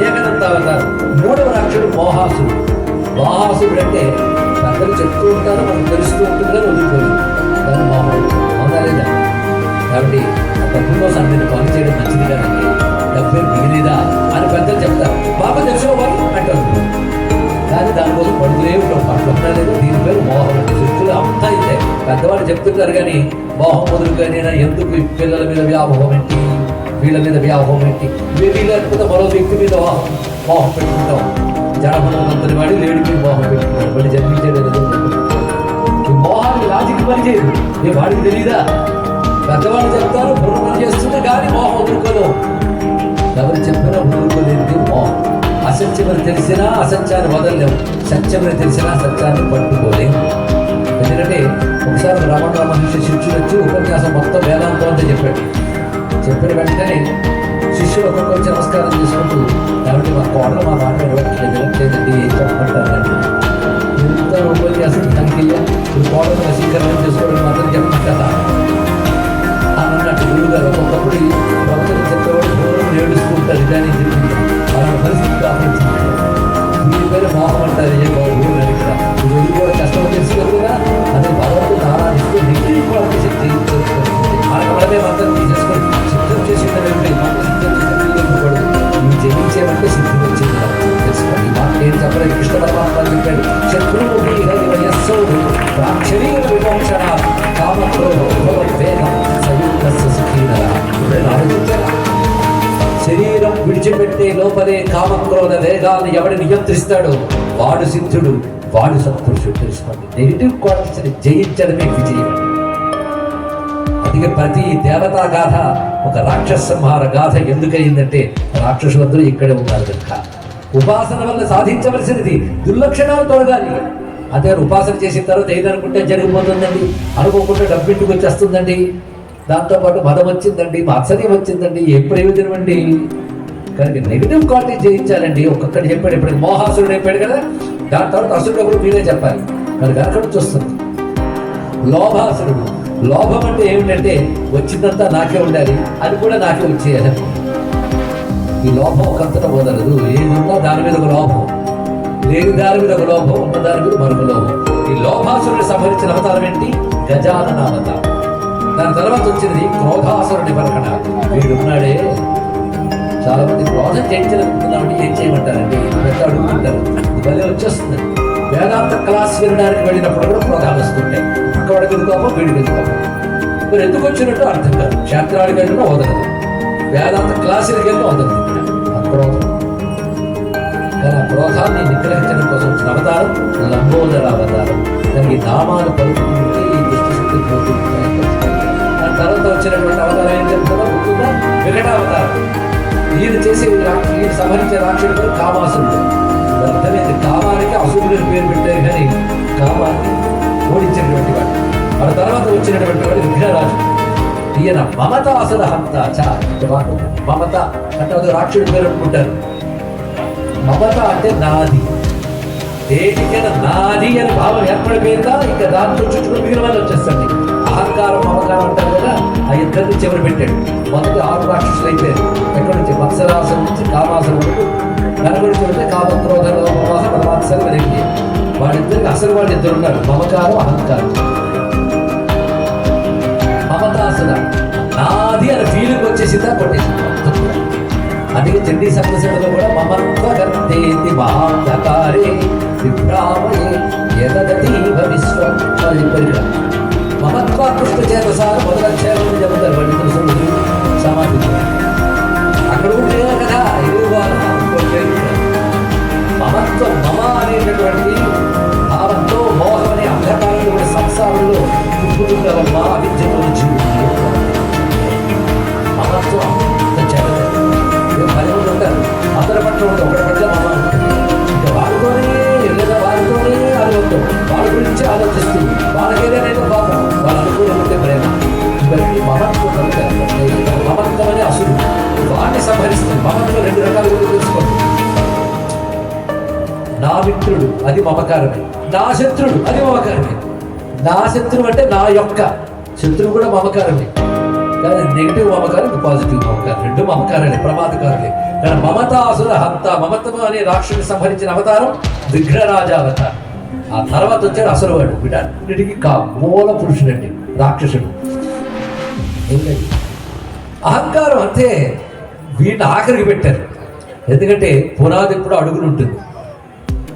ఏకదంత అవతారం. మూడవ రాక్షసుడు మోహాసురుడు. మోహాసురుడు అంటే అందరూ చెప్తూ ఉంటారు, మనకు తెలుస్తూ ఉంటుంది కానీ వదిలిపోయింది. కానీ మోహం అవునా లేదా? కాబట్టి డబ్బు కోసం నేను పని చేయడం మంచిది కదండి, డబ్బే మిగిలిదా అని పెద్దలు చెప్తారు. పాప తెలుసుకోవాలి అంటారు. కానీ దానికోసం పడుకునే ఉంటాం. పట్ల లేదు. దీని పేరు మోహం. సృష్టిలో అంతా అయితే పెద్దవాళ్ళు చెప్తుంటారు కానీ మోహం వదులుకైనా ఎందుకు ఈ పిల్లల మీద వ్యామోహం ఏంటి, వీళ్ళ మీద వ్యామోహం ఏంటి, వీళ్ళు లేకపోతే మరో వ్యక్తి మీద మోహం పెట్టుకుంటాం. జడమంతని వాడి లేడి మీద మోహం పెట్టుకుంటారు. వాడి జన్మించేది ఈ మోహాన్ని లాజిక్ పని చేయదు. ఏ వాడికి తెలీదా? పెద్దవాళ్ళు చెప్తారు, పూర్వం పని చేస్తుంది కానీ మోహం వదులుకోదు. ఎవరు చెప్పినా వదులుకోలేదు మోహం. అసత్యమని తెలిసినా అసత్యాన్ని వదలలేము, సత్యమని తెలిసినా సత్యాన్ని పట్టుకోలేము. ఎందుకంటే ఒకసారి రమణ మహర్షి శిష్యుడు వచ్చి ఉపన్యాసం మొత్తం వేదాంతం అంతా చెప్పాడు. చెప్పిన వెంటనే శిష్యుడు ఒక్కొక్క వచ్చి నమస్కారం చేసుకుంటూ, కాబట్టి మా కోడలు మా మాట వినట్లేదండి, ఏం చెప్పమంటారండి, ఎంత ఉపన్యాసం దానికి ఇప్పుడు కోడలు వశీకరణ చేసుకోవడం మాత్రం చెప్పమంటారా అన్నట్టు. గురువుగారు ఒక్కొక్కప్పుడు ప్రవచన చెప్పేవాడు పూర్వం ఏడుస్తుంటారు. కానీ చెప్పింది వాళ్ళ పరిస్థితి కాపాడుతుంది. వీరి పేరు మోహం అంటారు. ఏ బాబు ఇక్కడ ఇది కూడా కష్టం తెలుసుకోదు కదా. అదే భగవంతుడు ఆరాధిస్తూ డిగ్రీ కూడా శక్తి మనకు మనమే మంత్రం తీసేసుకొని సిద్ధం చేసిందంటే మనకు సిద్ధం చేసినప్పుడు ఇవి జయించేమంటే సిద్ధం వచ్చింది తెలుసుకోండి. ఈ మాట ఏం చెప్పలేదు. కృష్ణ పరమాత్మ చెప్పాడు, శత్రువు వయస్సు ప్రాక్షరీర విమోక్షణ కామక్రోధం శరీరం విడిచిపెట్టే లోపలే కామక్రోధ వేగాన్ని ఎవడు నియంత్రిస్తాడో వాడు సిద్ధుడు, వాడు సత్పురుషుడు. తెలుసుకోండి. నెగిటివ్ క్వాలిటీస్ని జయించడమే విజయం. అందుకే ప్రతి దేవతా గాథ ఒక రాక్షస సంహార గాథ ఎందుకయిందంటే రాక్షసులందరూ ఇక్కడే ఉన్నారు కనుక. ఉపాసన వల్ల సాధించవలసినది దుర్లక్షణాలు తొలగాలి. అదే ఉపాసన చేసిన తర్వాత ఏదనుకుంటే జరిగిపోతుందండి, అనుకోకుండా డబ్బింటికి వచ్చేస్తుందండి, దాంతోపాటు మదం వచ్చిందండి, మాత్సర్యం వచ్చిందండి, ఏం ప్రయోజనం అండి. కనుక నెగిటివ్ క్వాలిటీ జయించాలండి. ఒక్కొక్కటి చెప్పాడు. ఇప్పుడు మోహాసురుడు చెప్పాడు కదా, దాని తర్వాత అసురుడు ఒకటి మీరే చెప్పాలి. కనుక అక్కడ నుంచి వస్తుంది లోభాసురుడు. లోభం అంటే ఏమిటంటే వచ్చిందంతా నాకే ఉండాలి, అది కూడా నాకే వచ్చేయాలి. ఈ లోభం ఒకంతట వదలదు. ఏదున్నా దాని మీద ఒక లోభం, లేని దాని మీద ఒక లోభం, ఉన్న దాని మీద మరొక లోభం. ఈ లోభాసురుని సంహరించిన అవతారం ఏంటి? గజానన అవతారం. దాని తర్వాత వచ్చినది క్రోధాసురుని పరకణ. వీడున్నాడే, చాలా మంది క్రోధం చేయించాలనుకుంటున్నామండి, ఏం చేయమంటారండి పెద్ద అడుగుతుంటారు. భలే వచ్చేస్తుంది. వేదాంత క్లాస్ వినడానికి వెళ్ళినప్పుడు కూడా క్రోధాలు వస్తుంటాయి. అక్కడికి ఎందుకోమో వీడికి ఎందుకోమో మరి ఎందుకు వచ్చినట్టు అర్థం కాదు. క్షేత్రానికి వెళ్ళినా వదలదు, వేదాంత క్లాసులకి వెళ్ళినా వదలదు. క్రోధం. కానీ ఆ క్రోధాన్ని నిగ్రహించడం కోసం వచ్చిన అవతారం లంబోదర అవతారం. దానికి నామాలు పలుకుంటే ఈ దుష్టశక్తి పోతుంటాయి. దాని తర్వాత వచ్చినటువంటి అవతారం ఏం చెప్తుందో గుర్తుందా? వికటావతారం. ఈయన చేసే ఈయన సంహరించే రాక్షసుడు పేరు కామాసురుడు. అర్థమైంది. కామానికి అసురుడిని పేరు పెట్టారు కానీ కామాన్ని ఓడించినటువంటి వాడు. వాళ్ళ తర్వాత వచ్చినటువంటి వాడు విఘ్నరాజు. ఈయన మమత అసుర హంత. మమత అంటే అది రాక్షసుడి పేరు అనుకుంటారు. మమత అంటే నాది. దేనికైనా నాది అనే భావం ఏర్పడిపోయిందా ఇంకా దాంతో చుట్టుకుని మిగిలిన వాళ్ళు వచ్చేస్తుంది. అహంకారం మమకారం అంటారు కదా, ఆ ఇద్దరిని చివరి పెట్టాడు. మొదటి 6 రాక్షసులు అయిపోయారు. ఎక్కడి నుంచి? మత్సరాసురం నుంచి కామాసురం వరకు. నలుగురి చూస్తే కామక్రోధ లోభమాస పరమాత్సరం వెనక్కి. వాళ్ళిద్దరికి అసలు వాళ్ళు ఇద్దరు ఉన్నారు, మమకారం అహంకారం. మమతాసుర నాది అని ఫీలింగ్ వచ్చేసిందా కొట్టేసింది. అందుకే చండీ సప్తశతిలో కూడా మమత్వగర్తేతి మహాంధకారే విభ్రామయే యదదతీవ విశ్వం అని చెప్పారు. మమత్వాకృష్ట చేతసార మొదలక్షరం చెబుతారు పండితులు సమాధి. అక్కడ ఉంటే కదా ఇది మమత్వం. మమ అనేటటువంటి భావంతో మోహం అనే అంధకారంలో కూడా సంసారంలో తిప్పుతుండవమ్మా అవిద్యతో జీవితం. మమత్వం అంత చెడ్డది. 10 మంది ఉంటారు, అందరి పట్ల ఉండదు, ఒకటి పట్ల మమ ఇంకా వాడుతోనే లేదా వాడుతోనే అనుభవం, వాళ్ళ గురించి ఆలోచిస్తుంది, వాళ్ళకి ఏదైనా పాపం, వాళ్ళ అనుకూలం ఉంటే ప్రేమ. ఇవన్నీ మమత్వం కలుగుతాయి. మమత్వం అనే అసుడు వాడిని సంహరిస్తుంది. మమత్వం 2 రకాలుగా తెలుసుకోండి. నా మిత్రుడు అది మమకారమే, నా శత్రుడు అది మమకారమే. నా శత్రువు అంటే నా యొక్క శత్రువు కూడా మమకారమే, కానీ నెగిటివ్ మమకారం, పాజిటివ్ మమకారం, 2 మమకారాలే, ప్రమాదకారులే. కానీ మమతాసుర హంత, మమతము అనే రాక్షసుని సంహరించిన అవతారం విఘ్నరాజావతారం. ఆ తర్వాత వచ్చాడు అసురవాడు. వీటన్నిటికీ మూల పురుషుడండి రాక్షసుడు. ఏంటండి అహంకారం అంతే. వీటిని ఆఖరికి పెట్టారు, ఎందుకంటే పునాది ఎప్పుడు అడుగులు ఉంటుంది,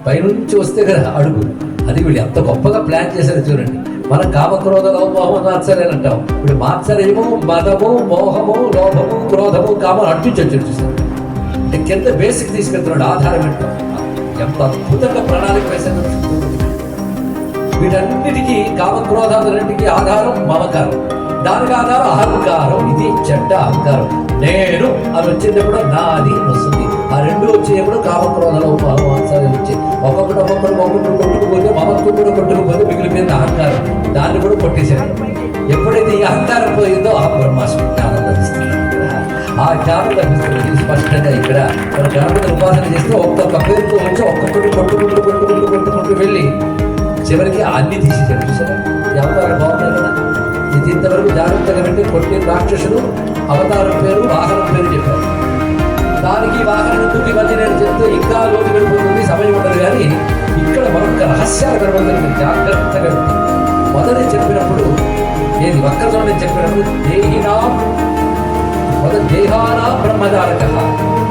పైనుంచి వస్తే కదా అడుగు. అది వీళ్ళు ఎంత గొప్పగా ప్లాన్ చేశారు చూడండి. మనం కామక్రోధ లోభము మార్చలేనంటాం, ఇప్పుడు మార్చలేము. మదము, మోహము, లోభము, క్రోధము, కామం అడ్డించొచ్చు చూసారు. అంటే కింద బేసిక్ తీసుకెళ్తున్నాడు, ఆధారం ఏంటో. ఎంత అద్భుతంగా ప్రణాళిక వేశారు. వీటన్నిటికీ కామక్రోధాలన్నిటికీ ఆధారం మమకారం, దానికి ఆధారం అహంకారం. ఇది చెడ్డ అహంకారం. నేను అది వచ్చినప్పుడు నాది వస్తుంది. ఆ 2 వచ్చేప్పుడు కామక్రోధలో మాంసాలు వచ్చాయి. ఒక్కొక్కటి కొట్టుకుపోతే మమత్వం కూడా కొట్టుకుపోతే మిగిలిపోయింది అహంకారం. దాన్ని కూడా కొట్టేశాడు. ఎప్పుడైతే ఈ అహంకారం పోయిందో ఆ బ్రహ్మాస్మి జ్ఞానం లభిస్తుంది. ఆ జ్ఞానం లభిస్తుంది స్పష్టంగా. ఇక్కడ మన జ్ఞానం ఉపాసన చేస్తే ఒక్కొక్క పేరుతో వచ్చి ఒక్కొక్కటి కొట్టుకుంటూ వెళ్ళి చివరికి అన్ని తీసేసాడు. చూసారా అవతారం బాగున్నారు కదా. ఇది ఇంతవరకు జాగ్రత్తగా పెట్టి కొట్టిన రాక్షసులు అవతారం పేరు, వాహనం పేరు చెప్పారు. దానికి వాహనం ఎందుకు ఇవన్నీ నేను చెప్తే ఇంకా లోటు వెళ్ళిపోతుంది, సమయం ఉండదు. కానీ ఇక్కడ మరొక రహస్యాలు కనబడుతుంది, జాగ్రత్తగా. మొదటి చెప్పినప్పుడు ఏది వక్రతోనే చెప్పినప్పుడు దేహానా బ్రహ్మధారక,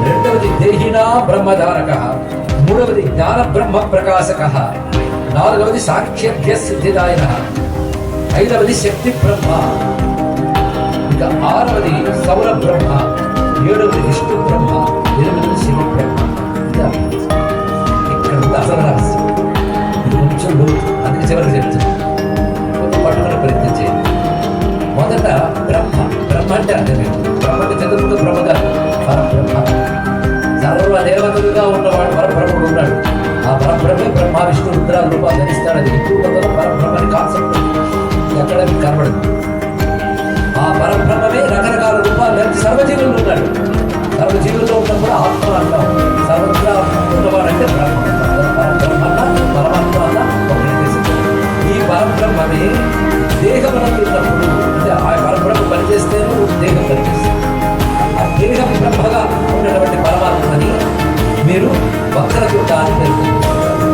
రెండవది దేహినా బ్రహ్మధారక, మూడవది జ్ఞాన బ్రహ్మ ప్రకాశక, నాలుగవది సాక్షాభ్య సిద్ధిదాయన, ఐదవది శక్తి బ్రహ్మ, ఇంకా ఆరవది సౌర బ్రహ్మ, ఏడవది విష్ణు బ్రహ్మ, ఎనిమిదవది శివ బ్రహ్మ. ఇక్కడ ఉంది అసలు రహస్యం. ఇది కొంచెం లోతు, అందుకే చివరికి చెప్తుంది. కొంచెం పట్టుకునే ప్రయత్నం చేయండి. మొదట బ్రహ్మ. బ్రహ్మ అంటే అర్థమే, బ్రహ్మకి చతుర్ముఖ బ్రహ్మగారు పరబ్రహ్మ. సర్వ దేవతలుగా ఉన్నవాడు పరబ్రహ్ముడు ఉన్నాడు. ఆ పరబ్రహ్మే బ్రహ్మ విష్ణు రుద్రాల రూపాలు ధరిస్తాడు. అది హిందూ మతంలో పరబ్రహ్మని కాన్సెప్ట్ ఎక్కడ కనబడదు. ఆ పరబ్రహ్మమే రకరకాల రూపాలు ధరించి సర్వజీవుల్లో ఉన్నాడు. సర్వజీవుల్లో ఉన్నప్పుడు ఆత్మ అంటాం. సర్వత్ర ఉన్నవాడంటే బ్రహ్మ. పరబ్రహ్మ పరమాత్మ అన్న ఒకటి తీసుకుంటాం. ఈ పరబ్రహ్మమే దేహమనందున్నప్పుడు, అంటే ఆ పరబ్రహ్మ పనిచేస్తేనే దేహం పనిచేస్తుంది. ఆ దేహం బ్రహ్మగా ఉన్నటువంటి పరమాత్మని మీరు వక్రతుండ అని పేర్కొంటున్నారు.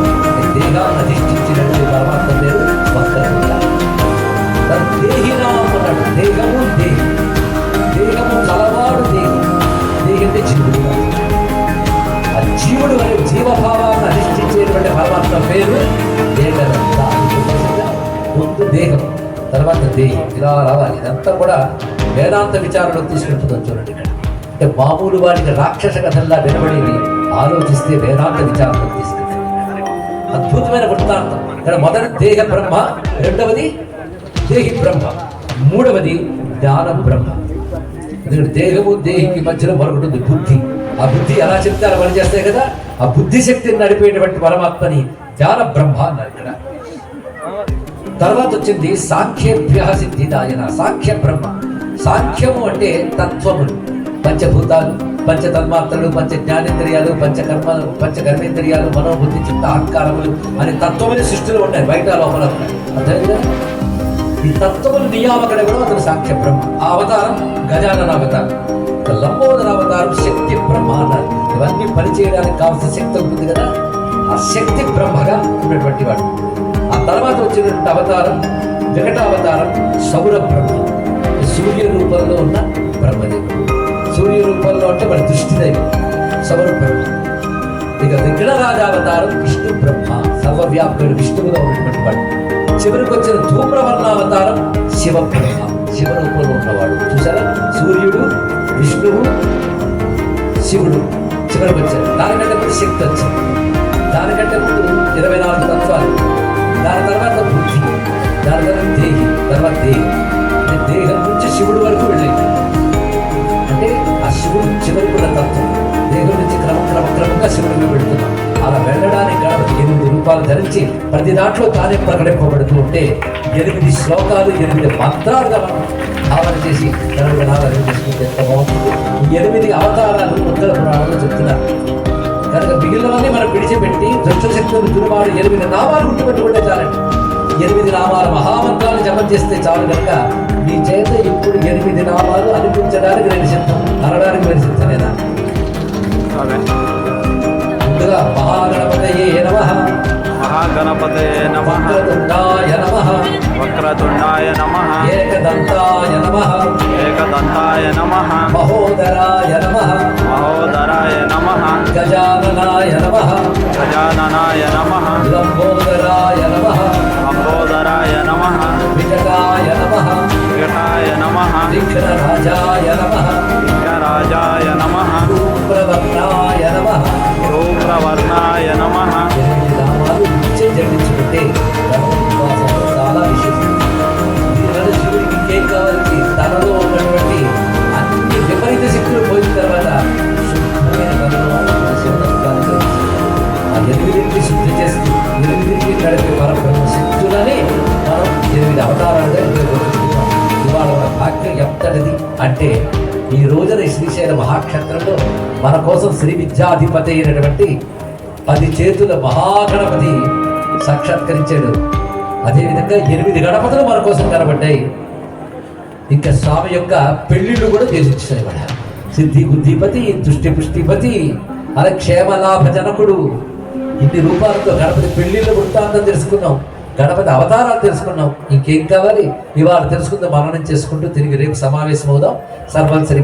దేహాన్ని అధిష్ఠించినటువంటి పరమాత్మ పేరు వక్రతుండ. దేహినా అన్నాడు. దేహము దేహి, దేహము కలవాడు దేహి. దేహి అంటే జీవుడు. ఆ జీవుడు అనే జీవభావాన్ని అధిష్ఠించేటువంటి పరమాత్మ పేరు దేహదంత. ముందు దేహం, తర్వాత దేహి, ఇలా రావాలి. ఇదంతా కూడా వేదాంత విచారణలో తీసుకెళ్తుందని చూడండి. అంటే మామూలు వారికి రాక్షస కథల్లా వినబడేవి ఆలోచిస్తే వేదాంత విచారణలో తీసుకెళ్తారు. అద్భుతమైన వృత్తాంతం. ఇక్కడ మొదటి దేహ బ్రహ్మ, రెండవది దేహి బ్రహ్మ, మూడవది జ్ఞాన బ్రహ్మ. ఎందుకంటే దేహము దేహికి మధ్యలో మరొకటి ఉంది, బుద్ధి. ఆ బుద్ధి ఎలా చెప్తే అలా పనిచేస్తాయి కదా. ఆ బుద్ధి శక్తిని నడిపేటువంటి పరమాత్మని జ్ఞాన బ్రహ్మ అన్నారు ఇక్కడ. తర్వాత వచ్చింది సాంఖ్యేభ్య సిద్ధిదాయన, సాంఖ్య బ్రహ్మ. సాంఖ్యము అంటే తత్వములు, పంచభూతాలు, పంచ తన్మాత్రలు, పంచ జ్ఞానేంద్రియాలు, పంచకర్మలు, పంచకర్మేంద్రియాలు, మనోబుద్ధి చిత్త అహంకారములు అనే తత్వములు సృష్టిలో ఉన్నాయి, బయట లోపల ఉన్నాయి. అర్థమైందా? ఈ తత్వములు నియామకుడు కూడా అతను సాంఖ్య బ్రహ్మ. ఆ అవతారం గజానన అవతారం. లంబోదర అవతారం శక్తి బ్రహ్మ అన్నారు. ఇవన్నీ పనిచేయడానికి కావాల్సిన శక్తి ఉంటుంది కదా, ఆ శక్తి బ్రహ్మగా ఉన్నటువంటి వాడు. ఆ తర్వాత వచ్చినటువంటి అవతారం వికటావతారం సౌర బ్రహ్మ, సూర్య రూపంలో ఉన్న బ్రహ్మదేవుడు. సూర్య రూపంలో అంటే మన దృష్టిదైవం సౌర బ్రహ్మ. ఇక విఘ్నరాజావతారం విష్ణు బ్రహ్మ, సర్వవ్యాప్తుడు విష్ణువుగా ఉన్నటువంటి వాడు. చివరికి వచ్చిన ధూమ్రవర్ణావతారం శివ బ్రహ్మ, శివ రూపంలో ఉన్నవాడు. చూసారా, సూర్యుడు, విష్ణువు, శివుడు చివరికి వచ్చాడు. దానికంటే ముందు శక్తి వచ్చింది, దానికంటే ముందు 24 తత్వాలు, దాని తర్వాత బుద్ధి, దాని తర్వాత దేహి, తర్వాత దేహం. దేహం నుంచి శివుడు వరకు వెళ్ళింది. అంటే ఆ శివుడు చివరికి ఉన్న తత్వం దేహం నుంచి క్రమంగా శివుడికి వెళుతున్నాం. అలా వెళ్ళడానికి గణపతి 8 రూపాలు ధరించి ప్రతి దాంట్లో తానే ప్రకటింపబడుతూ ఉంటే 8 శ్లోకాలు 8 మంత్రాలుగా మనం భావన చేసి గణపతి చేసుకుంటే ఎంత బాగుంటుంది. 8 అవతారాలు ఉత్తర పురాణంలో చెప్తున్నారు కనుక మిగిలినవన్నీ మనం విడిచిపెట్టి దుష్టశక్తులను దుర్వాడు 8 నామాలు గుర్తుపెట్టుకుంటే చాలండి. 8 నామాల మహామంత్రాలు జపం చేస్తే చాలు. కనుక మీ చేత ఇప్పుడు 8 నామాలు అనిపించడానికి నేను సిద్ధం, అనడానికి నేను సిద్ధమేనా? ముందుగా మహాగణపతయే నమః, మహాగణపతయే నమః, వక్రతుండాయ నమః, వక్రతుండాయ నమః, ఏకదంతాయ నమః, ఏకదంతాయ నమః, మహోదరాయ నమః, మహోదరాయ నమః, గజాననాయ నమః, గజాననాయ నమః, లంబోదరాయ నమః, లంబోదరాయ నమః, వికటాయ నమః, వికటాయ నమః, విఘ్నరాజాయ నమః, విఘ్నరాజాయ నమః, రూప్రవర్ణాయ నమః. రూప్రవర్ణాయ నమః. 8 నామాలు ఇచ్చే జపించుకుంటే చాలా విశేషం. దీనివల్ల శివుడికి ఇంకేం కావాలి? తనలో ఉన్నటువంటి అన్ని విపరీత శక్తులు పోయిన తర్వాత శుద్ధమైన భగవాను శివతత్వానికి ఆ 8 శుద్ధి చేస్తూ 8 నడిపే పరబ్రహ్మ శక్తులని మనం 8 అవతారాలుగా నిర్వహిస్తున్నాం. ఇవాళ మన భాగ్యం ఎంతటిది అంటే ఈ రోజున శ్రీశైల మహాక్షేత్రంలో మన కోసం శ్రీ విద్యాధిపతి అయినటువంటి 10 చేతుల మహాగణపతి సాక్షాత్కరించాడు. అదేవిధంగా 8 గణపతులు మన కోసం కనబడ్డాయి. ఇంకా స్వామి యొక్క పెళ్లిళ్ళు కూడా చేసించాయి. మన సిద్ధి బుద్ధిపతి, దుష్టి పుష్టిపతి, అలా క్షేమలాభ జనకుడు. ఇన్ని రూపాలతో గణపతి పెళ్లిళ్ళు వృత్తాంతం తెలుసుకున్నాం, గణపతి అవతారాలు తెలుసుకున్నాం. ఇంకేం కావాలి? ఇవాళ తెలుసుకుందాం, మననం చేసుకుంటూ తిరిగి రేపు సమావేశం అవుదాం. సర్వం శ్రీ